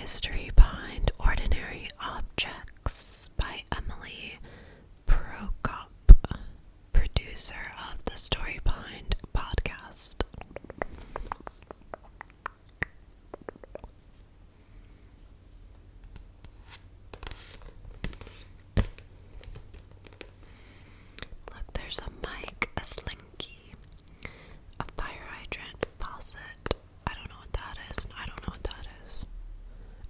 History Behind Ordinary Objects by Emily Prokop, producer of the Story Behind podcast. Look, there's a mic, a slinky, a fire hydrant, faucet. I don't know what that is. I don't know what that is.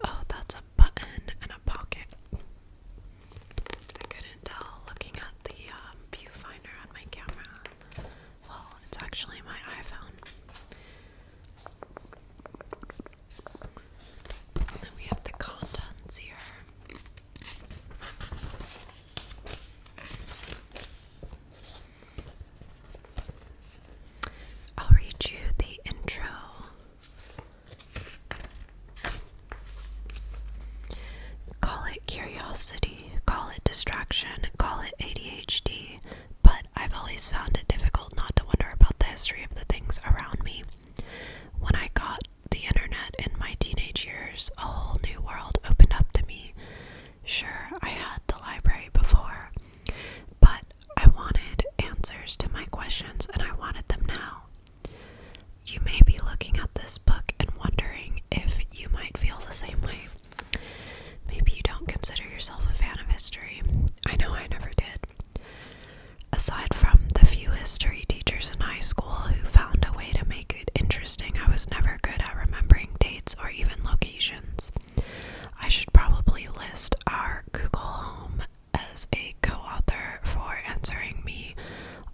Oh, that's a button and a pocket. I couldn't tell looking at the viewfinder on my camera. Well, it's actually my iPhone. Then we have the contents here. I'll read you the intro. Call it curiosity, call it distraction, call it ADHD, but I've always found it difficult not to wonder about the history of the things around me. When I got the internet in my teenage years, a whole new world opened up to me. Sure, I had the library before, but I wanted answers to my questions and I wanted them now. You may be looking at this book and wondering if you might feel the same way. Maybe you don't consider yourself a fan of history. I know I never did. Aside from the few history teachers in high school who found a way to make it interesting, I was never good at remembering dates or even locations. I should probably list our Google Home as a co-author for answering me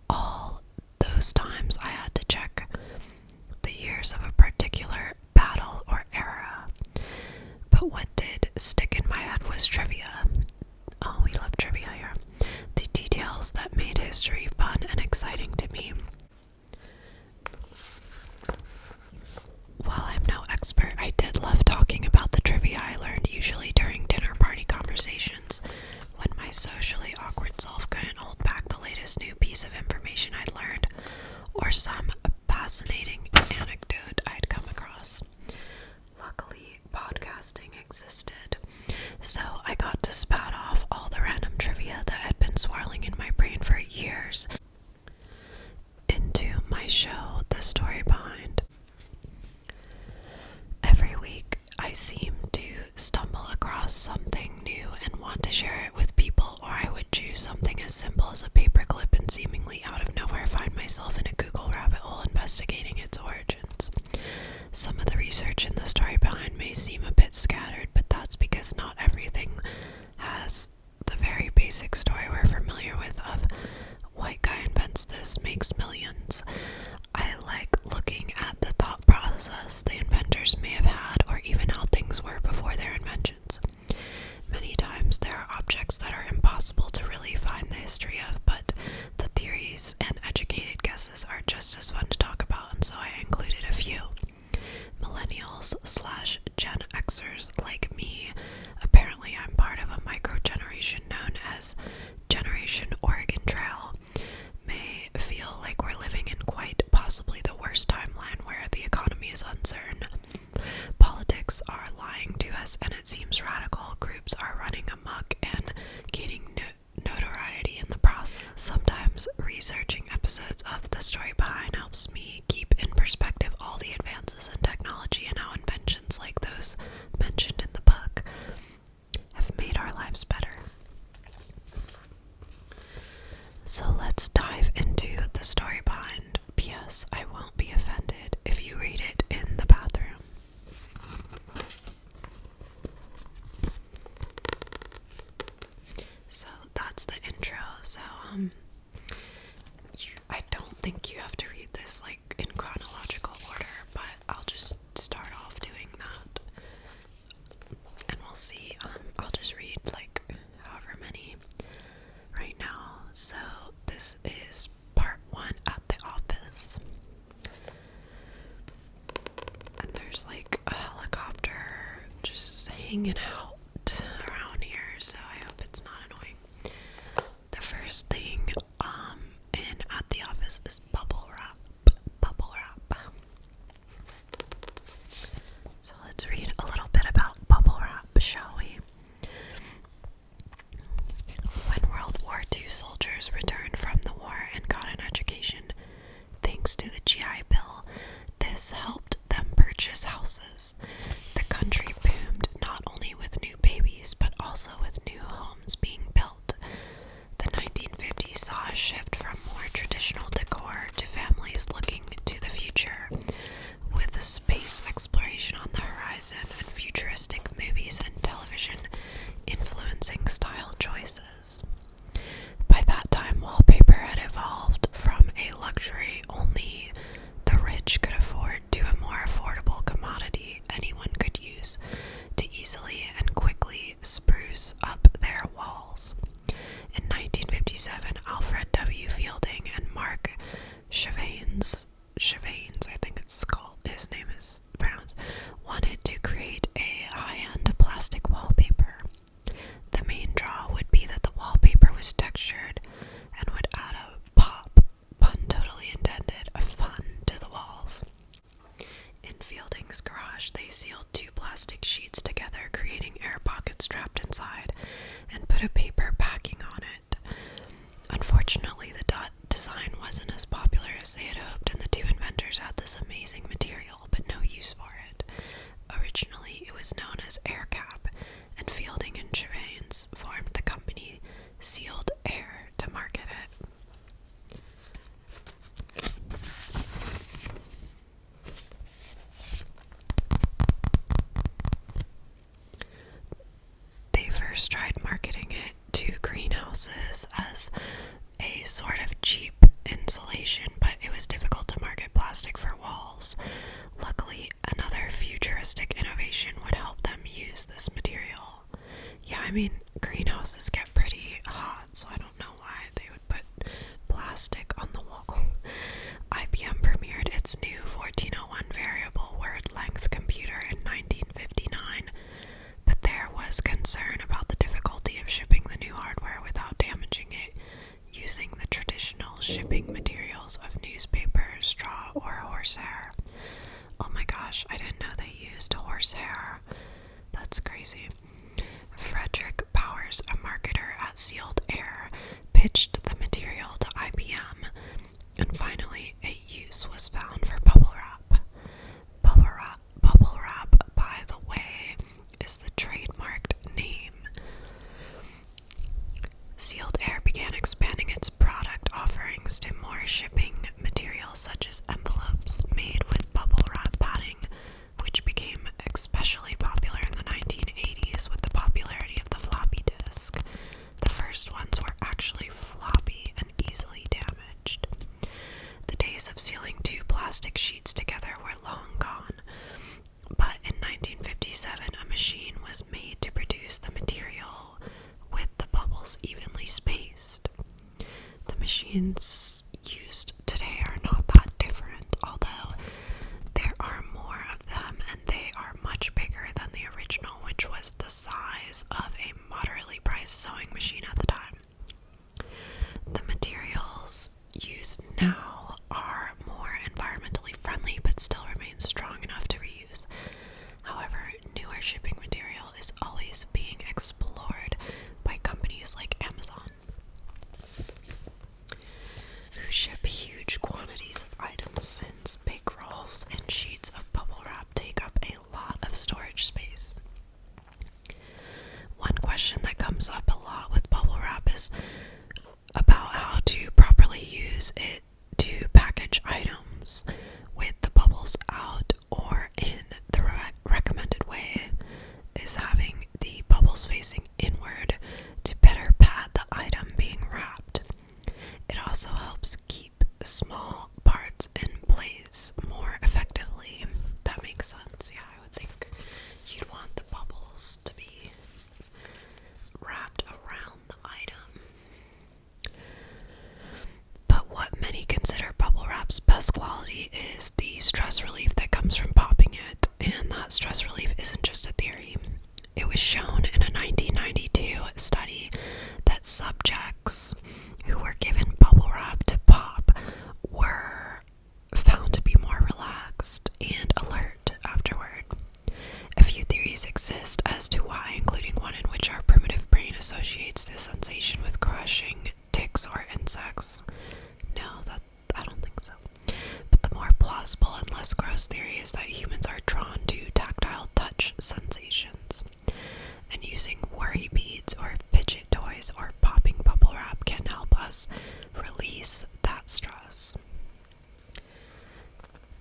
all those times I had to check the years of a particular battle or era. But what did stick in my head was trivia. Oh, we love trivia here. The details that made history fun and exciting to me. While I'm no expert, I did love talking about the trivia I learned, usually during dinner party conversations, when my socially awkward self couldn't hold back the latest new piece of information I'd learned, or some fascinating anecdote I'd come across. Luckily, podcasting existed, so I got to spout off all the random trivia that had been swirling in my brain for years into my show, The Story Behind. Every week, I seem to stumble across something new and want to share it with people, or I would choose something as simple as a paperclip and seemingly out of nowhere find myself in a Google rabbit hole investigating its origins. Some of the research in The Story Behind may seem a bit scattered, but that's because not everything has the very basic story we're familiar with of white guy invents this, makes millions. I like looking at the thought process the inventors may have had, or even how things were before their inventions. Many times there are objects that are impossible to really find the history of, but the theories and educated guesses are just as fun to talk about, and so I included a few. Millennials/Gen Xers like me, apparently I'm part of a micro-generation known as Generation Oregon Trail, may feel like we're living in quite possibly the worst timeline where the economy is uncertain. Politics are lying to us, and it seems radical groups are running amok and gaining notoriety in the process. Sometimes researching episodes of The Story Behind helps me keep in perspective all the advances in technology and how inventions like those mentioned in the book have made our lives better. So let's dive into The Story Behind. P.S. I won't be offended if you read it in the bathroom. So that's the intro. So I don't think you have to read this like in chronological order, but I'll just start off doing that, and we'll see. I'll just read like however many right now. So this is part 1 at the office, and there's like a helicopter just hanging out around here, so I hope it's not annoying. The first thing in at the office is bubble wrap. So let's read a little bit about bubble 1957, Alfred W. Fielding and Mark Chavanes, I think it's called, his name is pronounced, wanted to create a high-end plastic wallpaper. The main draw would be that the wallpaper was textured and would add a pop, pun totally intended, of fun to the walls. In Fielding's garage, they sealed 2 plastic sheets together, creating air pockets trapped inside, and put a paper backing on it. Unfortunately, the design wasn't as popular as they had hoped, and the 2 inventors had this amazing material, but no use for it. Originally, it was known as Air Cap, and Fielding and Chavanes formed the company Sealed Air to market it. They first tried marketing it to greenhouses as a sort of cheap insulation, but it was difficult to market plastic for walls. Luckily, another futuristic innovation would help them use this material. Yeah, I mean, greenhouses get pretty hot, so I don't know why they would put plastic on the wall. IBM premiered its new 1401 variable word length computer in 1959, but there was concern about the difficulty of shipping the new hardware without damaging it using the traditional shipping materials of newspaper, straw, or horsehair. Oh my gosh, I didn't know they used horsehair. That's crazy. Frederick Powers, a marketer at Sealed Air, pitched the material to IBM, and finally a use was found for bubble wrap. Bubble wrap, by the way, is the trademarked name. Sealed Air began expanding its product offerings to more shipping materials such as envelopes made with bubble wrap padding, which became especially popular in the 1980s with the popularity of the floppy disk. The first ones were actually floppy and easily damaged. The days of sealing 2 plastic sheets together were long gone, but in 1957 a machine was made to produce the material with the bubbles evenly spaced. The machines used today are not that different, although there are more of them and they are much bigger than the original, which was the size of a moderately priced sewing machine at the time. The materials used now are more environmentally friendly but still remain strong enough to reuse. However, newer shipping material is always being explored by companies like Amazon, who ship huge quantities of items since big rolls and sheets of bubble wrap take up a lot of storage space. One question that comes up a lot with bubble wrap is about how to properly use it to package items with the bubbles out or in. The recommended way is having the bubbles facing inward to better pad the item being wrapped. It also helps keep small parts in place more effectively. That makes sense. Yeah, I would think you'd want the bubbles to be wrapped around the item. But what many consider bubble wrap's best quality is the stress relief that comes from popping it, and that stress relief isn't just a theory. It was shown in a 1992 study that subjects who were given bubble wrap to pop were found to be more relaxed and alert afterward. A few theories exist as to why, including one in which our primitive brain associates this sensation with crushing ticks or insects. No, I don't think so. But the more plausible and less gross theory is that humans are drawn to tactile touch sensations, and using worry beads or fidget toys or popping bubble wrap can help us release that stress.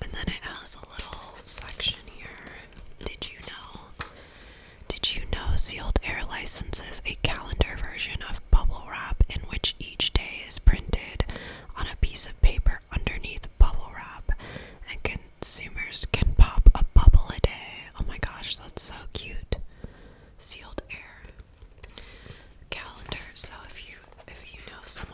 And then it has a little section here. Did you know Sealed Air licenses a calendar version of bubble wrap in which each day is printed on a piece of paper underneath bubble wrap, and consumers can pop a bubble a day. Oh my gosh, that's so cute. Sealed Air calendar. So if you know someone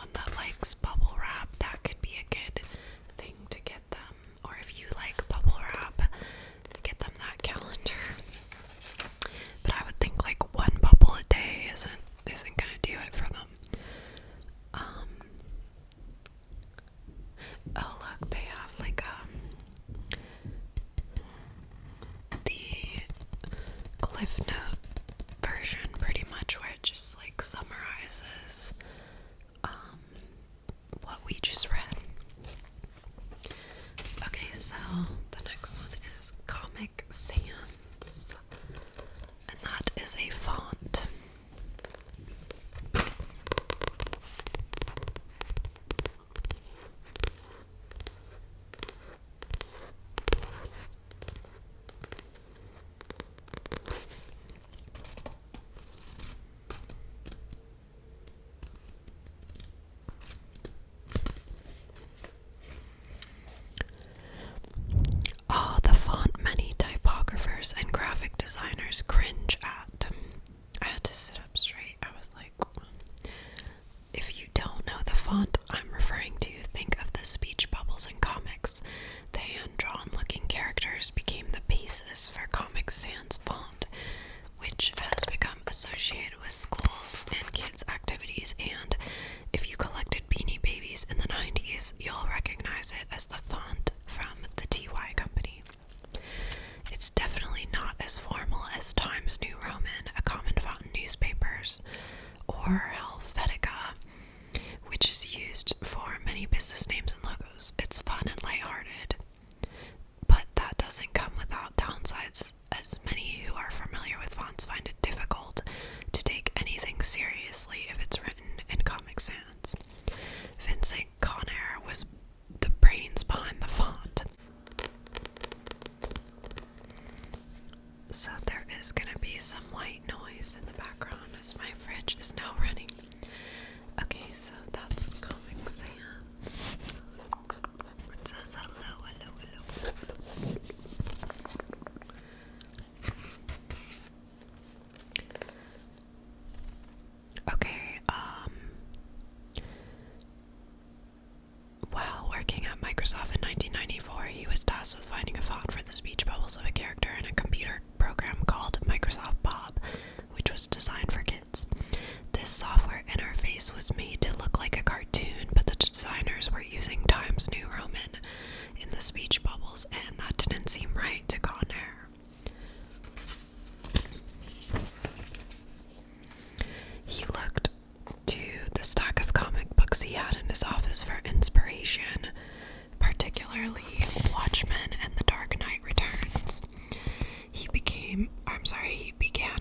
font I'm referring to, think of the speech bubbles in comics. The hand-drawn looking characters became the basis for Comic Sans font, which has become associated with schools and kids' activities, and if you collected Beanie Babies in the 90s, you'll recognize it as the font from the TY company. It's definitely not as formal as Times New Roman, a common font in newspapers, or Helvetica, which is used for many business names and logos. It's fun and lighthearted, but that doesn't come without downsides, as many who are familiar with fonts find it difficult to take anything seriously if it's written in Comic Sans. Vincent Conair was the brains behind the font. So there is going to be some white noise in the background as my fridge is now running. Okay, so that's Comic Sans. It says hello, hello, hello. Okay, while working at Microsoft in 1994, he was tasked with finding a font for the speech bubbles of a character in a computer program called Microsoft Bob, which was designed for kids. This software interface was made to look like a cartoon, but the designers were using Times New Roman in the speech bubbles, and that didn't seem right to Conair. He looked to the stack of comic books he had in his office for inspiration, particularly Watchmen and The Dark Knight Returns. He began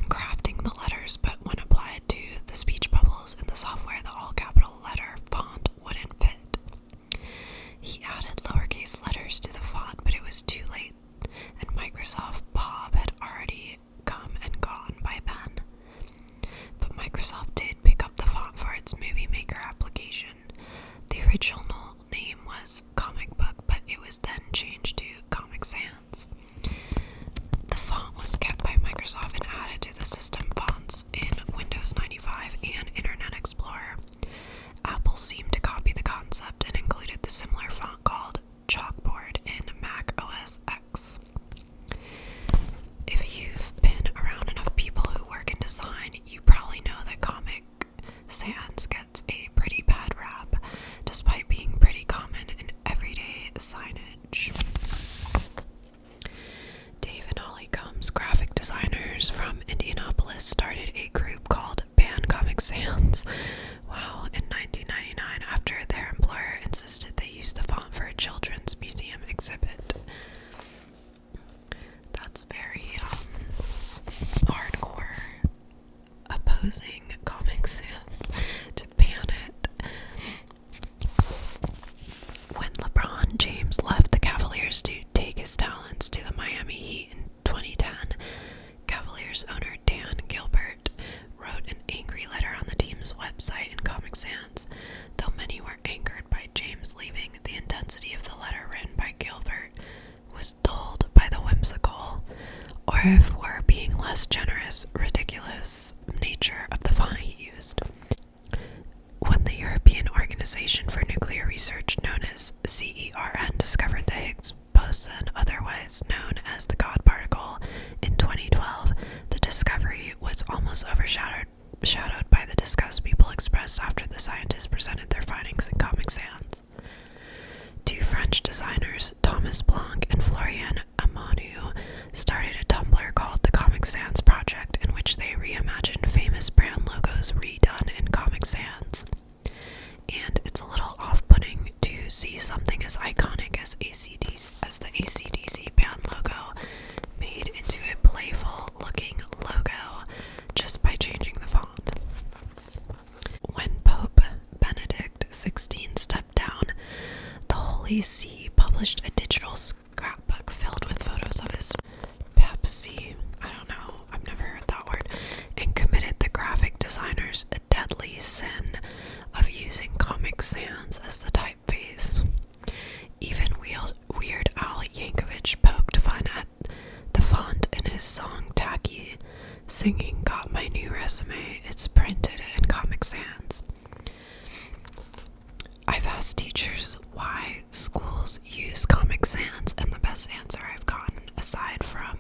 crafting the letters, but when applied to the speech bubbles in the software, the all-capital letter font wouldn't fit. He added lowercase letters to the font, but it was too late, and Microsoft Bob had already come and gone by then. But Microsoft did pick up the font for its Movie Maker application. The original name was Comic Book, but it was then changed to Comic Sans. The font was kept by Microsoft and added to the system fonts in Windows 95 and Internet Explorer. Apple seemed to copy the concept and included the similar font called Chalkboard in Mac OS X. If you've been around enough people who work in design, you probably know that Comic Sans gets a pretty bad rap, despite being pretty common in everyday signage. Dave and Holly Combs, graphic designers from Indianapolis, started a group called Band Comic Sans. Wow, in 1999, after their employer insisted they use the font for a children's museum exhibit. That's very hardcore, opposing Comic Sans to ban it. When LeBron James left the Cavaliers to take his talents to the Miami Heat in 2010, Cavaliers owner Dan Gilbert wrote an angry letter on the team's website in Comic Sans. Though many were angered by James leaving, the intensity of the letter written by Gilbert was dulled by the whimsical, or if we're being less generous, ridiculous nature of the font he used. When the European Organization for Nuclear Research, known as CERN, discovered the Higgs boson, otherwise known as the God particle, in 2012, the discovery was almost overshadowed by the disgust people expressed after the scientists presented their findings in Comic Sans. Two French designers, Thomas Blanc and Florian Amanu, started a Tumblr called the Comic Sans Project, in which they reimagined famous brand logos redone in Comic Sans. And it's a little off-putting to see something as iconic as the AC/DC band logo made into a playful-looking logo just by changing the font. When Pope Benedict XVI stepped down, the Holy See published a digital scrapbook filled with photos of his papacy. I don't know, I've never heard that word, and committed the graphic designers a deadly sin of using Comic Sans as the typeface. Even Weird Al Yankovic poked fun at the font in his song Tacky, singing "Got My New Resume, It's Printed in Comic Sans." asked teachers why schools use Comic Sans, and the best answer I've gotten, aside from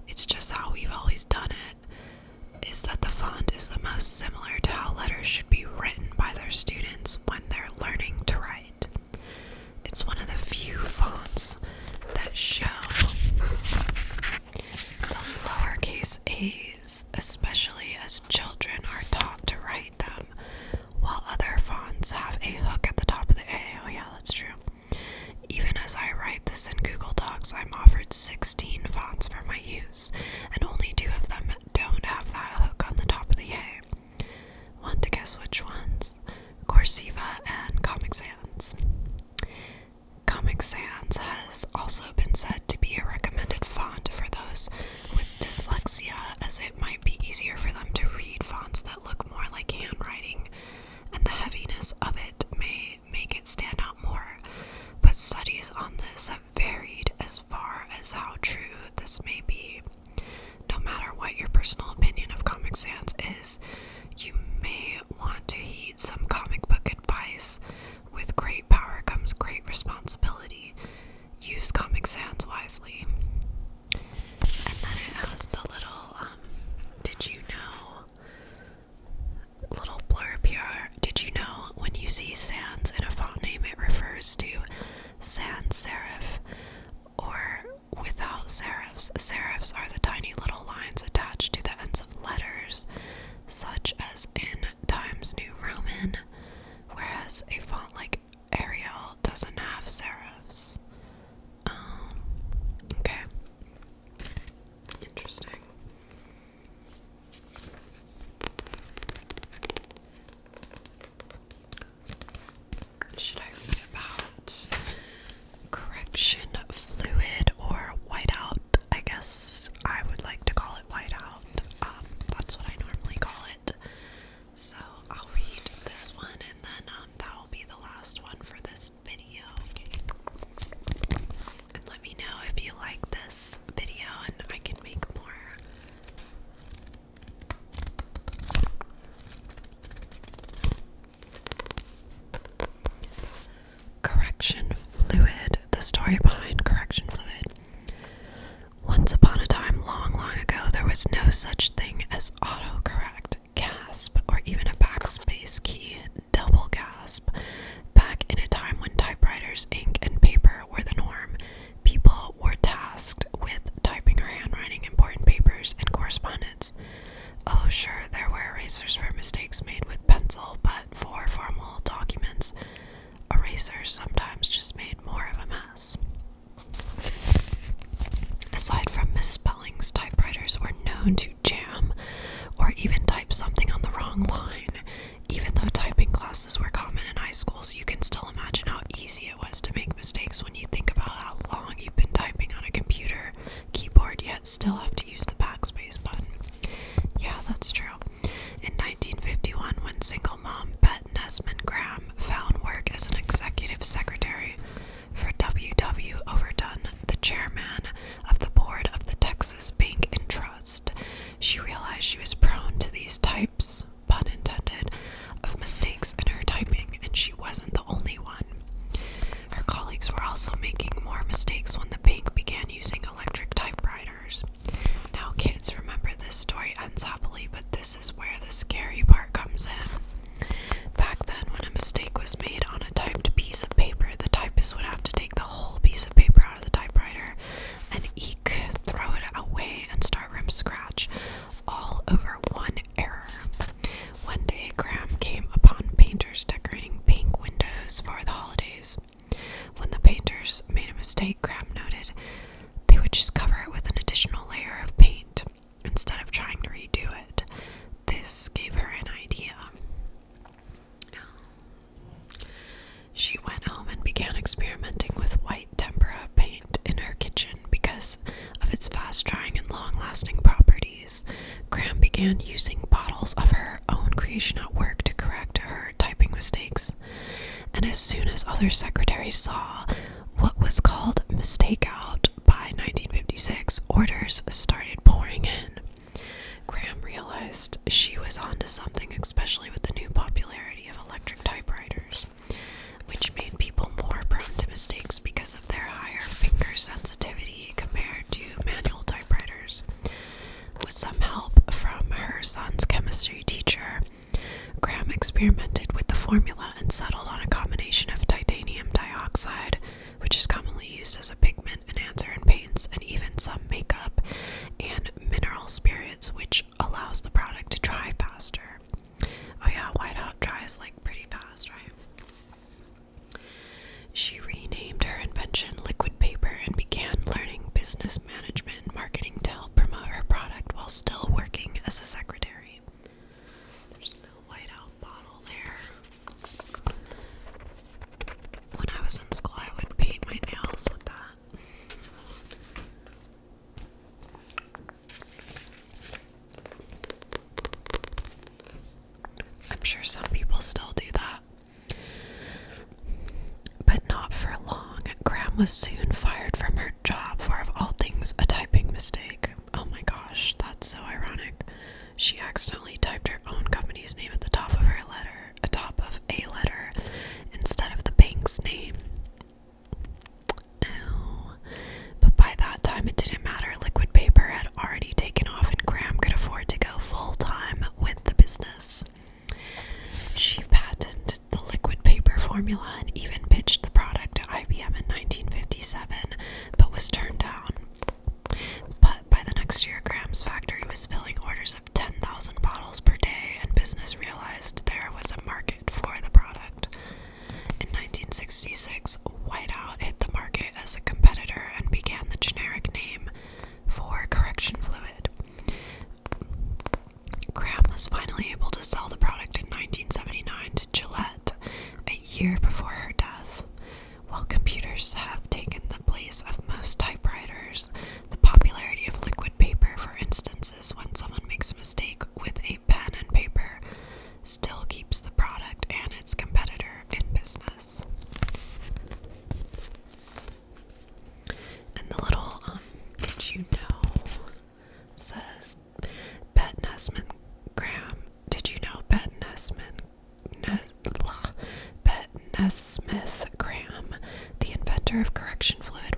it's just how we've always done it, is that the font is the most similar to how letters should be written by their students when they're learning to write. It's one of the few fonts that show the lowercase a's, especially as children are taught to write them, while other fonts have a hook at the top of the A. Oh yeah, that's true. Even as I write this in Google Docs, I'm offered 16 fonts for my use, and only 2 of them don't have that hook on the top of the A. Want to guess which ones? Corsiva and Comic Sans. Comic Sans has also been said to be a recommended font for those with dyslexia, as it might be easier for them to read fonts that look more like handwriting, and the heaviness of it may make it stand out more. But studies on this have varied as far as how true this may be. No matter what your personal opinion of Comic Sans is, you may want to heed some comic book advice. With great power comes great responsibility. Use Comic Sans wisely. And then it has the little, did you know, little blurb here. Did you know when you see sans in a font name, it refers to sans serif, or without serifs? Serifs are the tiny little lines attached to the ends of letters, such as in Times New Roman, whereas a font like Arial doesn't have serifs. Okay. Interesting. Should I read about correction fluid or whiteout? I guess I would like to call it whiteout. That's what I normally call it. So I'll read this one, and then that will be the last one for this video. Okay. And let me know if you like this video, and I can make more. Correction fluid. The story behind correction fluid. Once upon a time, long, long ago, there was no such thing as autocorrect, gasp, or even a backspace key, double gasp. Back in a time when typewriters, ink, and paper were the norm, people were tasked with typing or handwriting important papers and correspondence. Oh, sure, there were erasers for mistakes made with pencil, but for formal documents, erasers sometimes just made more of a mess. Aside from misspellings, typewriters were known to jam or even type something on the wrong line. Even though typing classes were common in high schools, you can still imagine how easy it was to make mistakes when you think about how long you've been typing on a computer keyboard, yet still have to use the backspace button. Yeah, that's true. In 1951, when single mom Bet Nesman Graham found work as an executive secretary for W.W. Overton, the chairman of the board of the Texas Bank and Trust, she realized she was prone to these types, pun intended, of mistakes in her typing, and she wasn't the only one. Her colleagues were also making more mistakes when the bank began using electric typewriters. Now, kids, remember, this story ends happily, but this is where the scary part comes in. Back then, when a mistake was made on a typed piece of paper, the typist would have to take the whole piece of paper out of the typewriter and throw it away and start from scratch, all over one error. One day, Graham came upon painters decorating bank windows for the holidays. When the painters made a mistake, Graham noted, they would just cover it with an additional layer of paint instead of trying to redo it. This gave her an idea. She went home and began experimenting with white tempera paint in her kitchen because of its fast-drying and long-lasting properties. Graham began using bottles of her own creation at work to correct her typing mistakes. And as soon as other secretaries saw what was called mistake out by 1956, orders started pouring in. Graham realized she was onto something, especially with the new popularity of electric typewriters, which formula and settled on a combination of titanium dioxide, which is commonly used as a pigment enhancer in paints and even some makeup, and mineral spirits, which allows the product to dry faster. Oh yeah, whiteout dries like pretty fast, right? She renamed her invention liquid paper and began learning business management and marketing to help promote her product while still working as a secretary. There's no whiteout bottle there. When I was in school, I would paint my nails with that. I'm sure some people still do that. But not for long. Graham was soon fired from her job for, of all things, a typing mistake. Oh my gosh, that's so ironic. She accidentally typed her own company's name at the top of a letter, instead of the bank's name. Ew. But by that time, it didn't matter. Liquid paper had already taken off, and Graham could afford to go full-time with the business. She patented the liquid paper formula and even pitched the product to IBM in 1957, but was turned down. But by the next year, Graham's factory was filling orders of 10,000 bottles per day, and business realized there was a market for the product. In 1966, Whiteout hit the market as a competitor and began the generic name for correction fluid. Graham was finally able to sell the product in 1979 to Gillette, a year before her death. While computers have taken the place of most typewriters, the popularity of liquid paper, for instances when someone makes a mistake with a pen and paper, still keeps the product and its competitor in business. And the little, did you know, says, Bet Nesmith Graham, did you know Bet Nesmith Graham, the inventor of correction fluid,